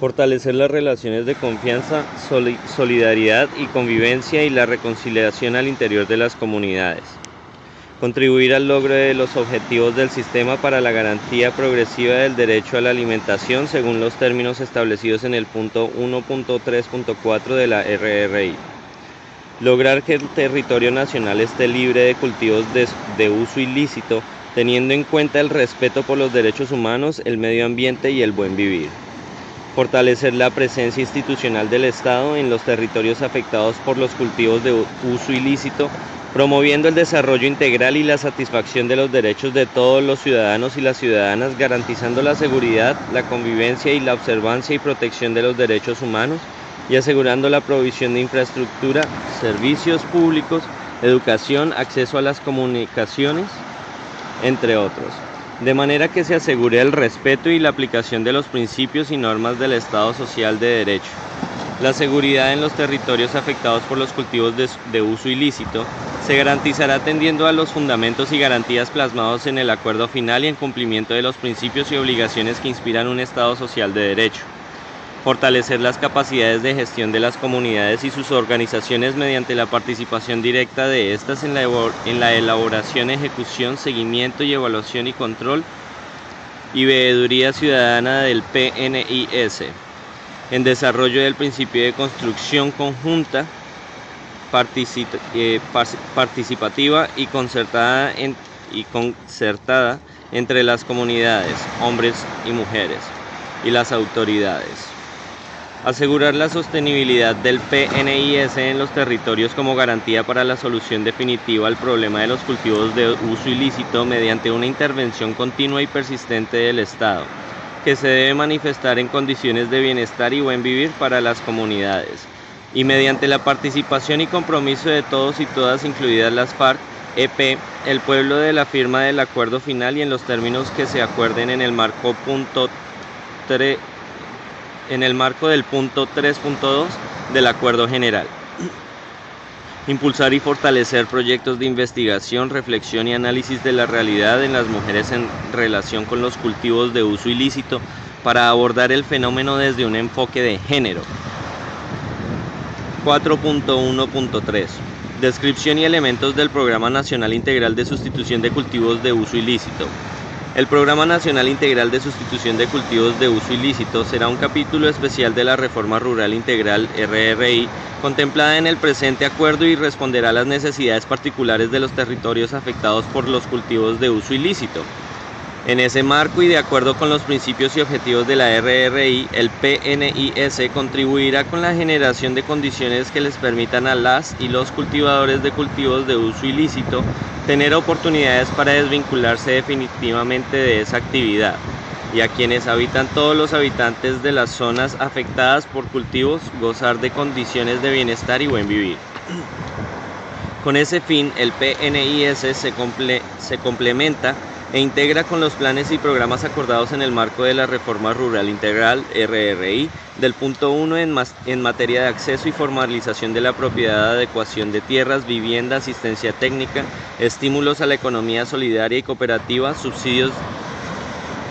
Fortalecer las relaciones de confianza, solidaridad y convivencia y la reconciliación al interior de las comunidades. Contribuir al logro de los objetivos del sistema para la garantía progresiva del derecho a la alimentación según los términos establecidos en el punto 1.3.4 de la RRI. Lograr que el territorio nacional esté libre de cultivos de uso ilícito, teniendo en cuenta el respeto por los derechos humanos, el medio ambiente y el buen vivir. Fortalecer la presencia institucional del Estado en los territorios afectados por los cultivos de uso ilícito, promoviendo el desarrollo integral y la satisfacción de los derechos de todos los ciudadanos y las ciudadanas, garantizando la seguridad, la convivencia y la observancia y protección de los derechos humanos, y asegurando la provisión de infraestructura, servicios públicos, educación, acceso a las comunicaciones, entre otros, de manera que se asegure el respeto y la aplicación de los principios y normas del Estado social de derecho. La seguridad en los territorios afectados por los cultivos de uso ilícito se garantizará atendiendo a los fundamentos y garantías plasmados en el acuerdo final y en cumplimiento de los principios y obligaciones que inspiran un Estado social de derecho. Fortalecer las capacidades de gestión de las comunidades y sus organizaciones mediante la participación directa de estas en la elaboración, ejecución, seguimiento y evaluación y control y veeduría ciudadana del PNIS, en desarrollo del principio de construcción conjunta, participativa y concertada entre las comunidades, hombres y mujeres, y las autoridades. Asegurar la sostenibilidad del PNIS en los territorios como garantía para la solución definitiva al problema de los cultivos de uso ilícito mediante una intervención continua y persistente del Estado, que se debe manifestar en condiciones de bienestar y buen vivir para las comunidades, y mediante la participación y compromiso de todos y todas, incluidas las FARC, EP, el pueblo de la firma del acuerdo final y en los términos que se acuerden en el marco del punto 3.2 del Acuerdo General. Impulsar y fortalecer proyectos de investigación, reflexión y análisis de la realidad en las mujeres en relación con los cultivos de uso ilícito para abordar el fenómeno desde un enfoque de género. 4.1.3. Descripción y elementos del Programa Nacional Integral de Sustitución de Cultivos de Uso Ilícito. El Programa Nacional Integral de Sustitución de Cultivos de Uso Ilícito será un capítulo especial de la Reforma Rural Integral RRI contemplada en el presente acuerdo y responderá a las necesidades particulares de los territorios afectados por los cultivos de uso ilícito. En ese marco y de acuerdo con los principios y objetivos de la RRI, el PNIS contribuirá con la generación de condiciones que les permitan a las y los cultivadores de cultivos de uso ilícito tener oportunidades para desvincularse definitivamente de esa actividad, y a quienes habitan todos los habitantes de las zonas afectadas por cultivos gozar de condiciones de bienestar y buen vivir. Con ese fin, el PNIS se complementa e integra con los planes y programas acordados en el marco de la Reforma Rural Integral RRI del punto 1 en materia de acceso y formalización de la propiedad, adecuación de tierras, vivienda, asistencia técnica, estímulos a la economía solidaria y cooperativa, subsidios,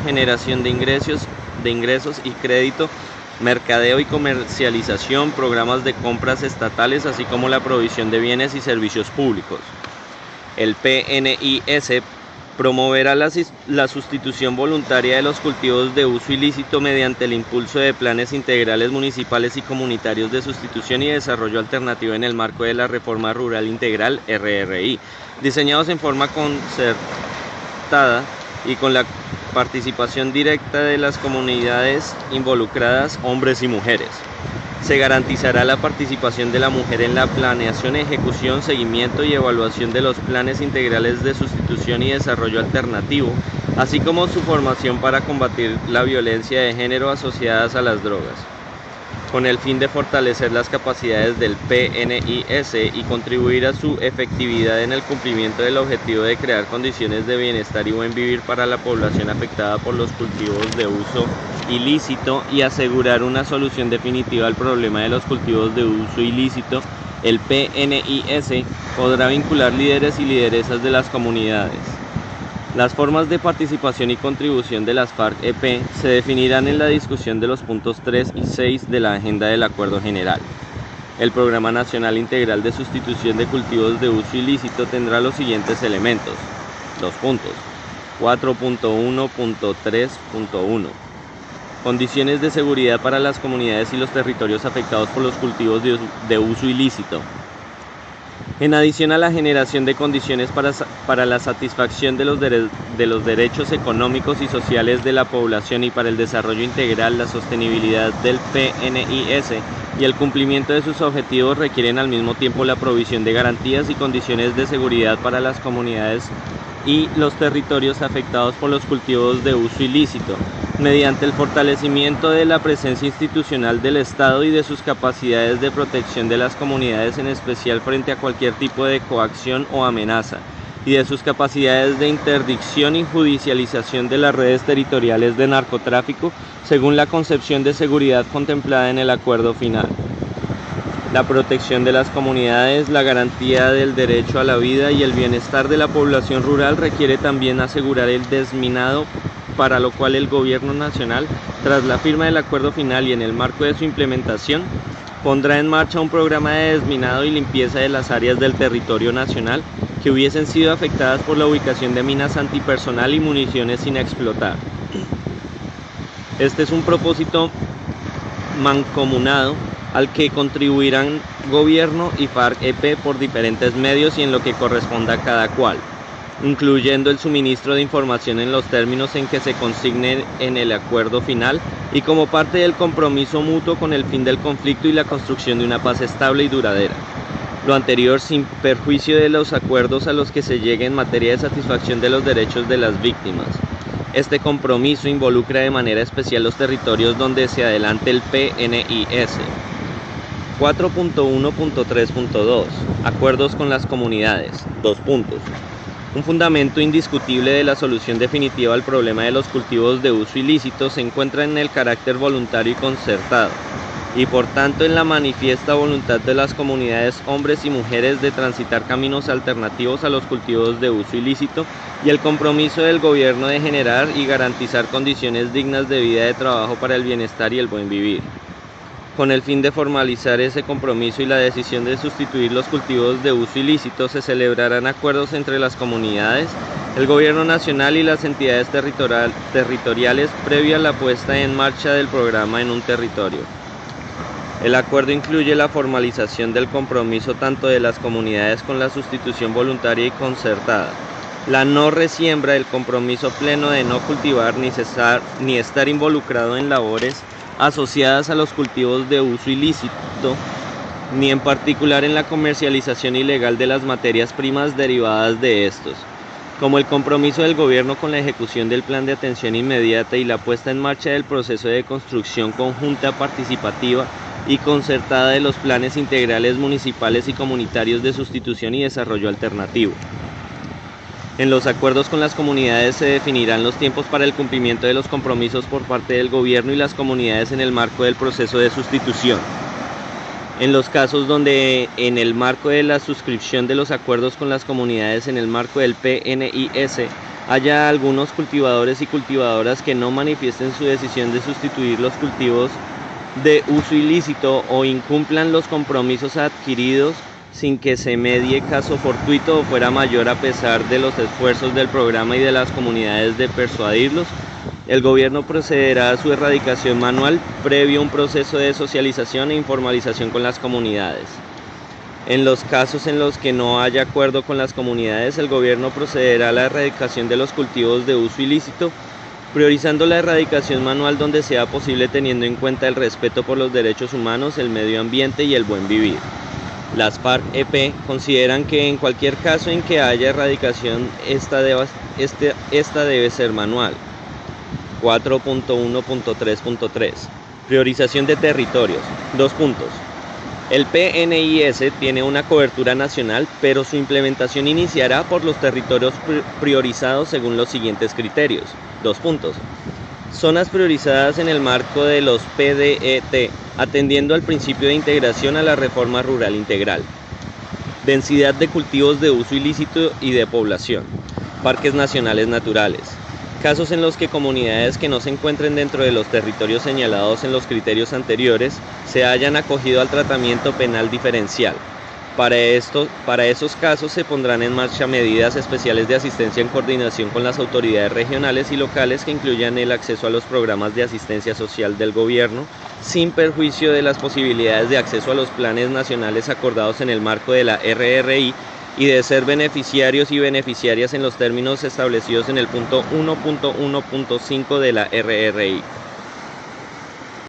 generación de ingresos y crédito, mercadeo y comercialización, programas de compras estatales, así como la provisión de bienes y servicios públicos. El PNIS promoverá la sustitución voluntaria de los cultivos de uso ilícito mediante el impulso de planes integrales municipales y comunitarios de sustitución y desarrollo alternativo en el marco de la Reforma Rural Integral RRI, diseñados en forma concertada y con la participación directa de las comunidades involucradas, hombres y mujeres. Se garantizará la participación de la mujer en la planeación, ejecución, seguimiento y evaluación de los planes integrales de sustitución y desarrollo alternativo, así como su formación para combatir la violencia de género asociadas a las drogas, con el fin de fortalecer las capacidades del PNIS y contribuir a su efectividad en el cumplimiento del objetivo de crear condiciones de bienestar y buen vivir para la población afectada por los cultivos de uso ilícito y asegurar una solución definitiva al problema de los cultivos de uso ilícito. El PNIS podrá vincular líderes y lideresas de las comunidades, Las formas de participación y contribución de las FARC-EP se definirán en la discusión de los puntos 3 y 6 de la agenda del Acuerdo General. El Programa Nacional Integral de Sustitución de Cultivos de Uso Ilícito tendrá los siguientes elementos. 2 puntos. 4.1.3.1. Condiciones de seguridad para las comunidades y los territorios afectados por los cultivos de uso ilícito. En adición a la generación de condiciones para la satisfacción de los derechos económicos y sociales de la población y para el desarrollo integral, la sostenibilidad del PNIS y el cumplimiento de sus objetivos requieren al mismo tiempo la provisión de garantías y condiciones de seguridad para las comunidades y los territorios afectados por los cultivos de uso ilícito, mediante el fortalecimiento de la presencia institucional del Estado y de sus capacidades de protección de las comunidades, en especial frente a cualquier tipo de coacción o amenaza, y de sus capacidades de interdicción y judicialización de las redes territoriales de narcotráfico, según la concepción de seguridad contemplada en el acuerdo final. La protección de las comunidades, la garantía del derecho a la vida y el bienestar de la población rural requiere también asegurar el desminado, para lo cual el Gobierno Nacional, tras la firma del acuerdo final y en el marco de su implementación, pondrá en marcha un programa de desminado y limpieza de las áreas del territorio nacional que hubiesen sido afectadas por la ubicación de minas antipersonal y municiones sin explotar. Este es un propósito mancomunado al que contribuirán Gobierno y FARC-EP por diferentes medios y en lo que corresponda a cada cual, incluyendo el suministro de información en los términos en que se consigne en el acuerdo final y como parte del compromiso mutuo con el fin del conflicto y la construcción de una paz estable y duradera. Lo anterior sin perjuicio de los acuerdos a los que se llegue en materia de satisfacción de los derechos de las víctimas. Este compromiso involucra de manera especial los territorios donde se adelante el PNIS. 4.1.3.2. Acuerdos con las comunidades. 2 puntos. Un fundamento indiscutible de la solución definitiva al problema de los cultivos de uso ilícito se encuentra en el carácter voluntario y concertado, y por tanto en la manifiesta voluntad de las comunidades, hombres y mujeres, de transitar caminos alternativos a los cultivos de uso ilícito, y el compromiso del gobierno de generar y garantizar condiciones dignas de vida, de trabajo para el bienestar y el buen vivir. Con el fin de formalizar ese compromiso y la decisión de sustituir los cultivos de uso ilícito, se celebrarán acuerdos entre las comunidades, el Gobierno Nacional y las entidades territoriales previa a la puesta en marcha del programa en un territorio. El acuerdo incluye la formalización del compromiso tanto de las comunidades con la sustitución voluntaria y concertada, la no resiembra, el compromiso pleno de no cultivar ni estar involucrado en labores asociadas a los cultivos de uso ilícito, ni en particular en la comercialización ilegal de las materias primas derivadas de estos, como el compromiso del gobierno con la ejecución del plan de atención inmediata y la puesta en marcha del proceso de construcción conjunta, participativa y concertada de los planes integrales municipales y comunitarios de sustitución y desarrollo alternativo. En los acuerdos con las comunidades se definirán los tiempos para el cumplimiento de los compromisos por parte del gobierno y las comunidades en el marco del proceso de sustitución. En los casos donde en el marco de la suscripción de los acuerdos con las comunidades en el marco del PNIS haya algunos cultivadores y cultivadoras que no manifiesten su decisión de sustituir los cultivos de uso ilícito o incumplan los compromisos adquiridos sin que se medie caso fortuito o fuera mayor a pesar de los esfuerzos del programa y de las comunidades de persuadirlos, el gobierno procederá a su erradicación manual previo a un proceso de socialización e informalización con las comunidades. En los casos en los que no haya acuerdo con las comunidades, el gobierno procederá a la erradicación de los cultivos de uso ilícito, priorizando la erradicación manual donde sea posible, teniendo en cuenta el respeto por los derechos humanos, el medio ambiente y el buen vivir. Las FARC-EP consideran que en cualquier caso en que haya erradicación, esta debe ser manual. 4.1.3.3. Priorización de territorios. 2 puntos. El PNIS tiene una cobertura nacional, pero su implementación iniciará por los territorios priorizados según los siguientes criterios. 2 puntos. Zonas priorizadas en el marco de los PDET, atendiendo al principio de integración a la reforma rural integral. Densidad de cultivos de uso ilícito y de población. Parques nacionales naturales. Casos en los que comunidades que no se encuentren dentro de los territorios señalados en los criterios anteriores se hayan acogido al tratamiento penal diferencial. Para esos casos se pondrán en marcha medidas especiales de asistencia en coordinación con las autoridades regionales y locales que incluyan el acceso a los programas de asistencia social del gobierno, sin perjuicio de las posibilidades de acceso a los planes nacionales acordados en el marco de la RRI y de ser beneficiarios y beneficiarias en los términos establecidos en el punto 1.1.5 de la RRI.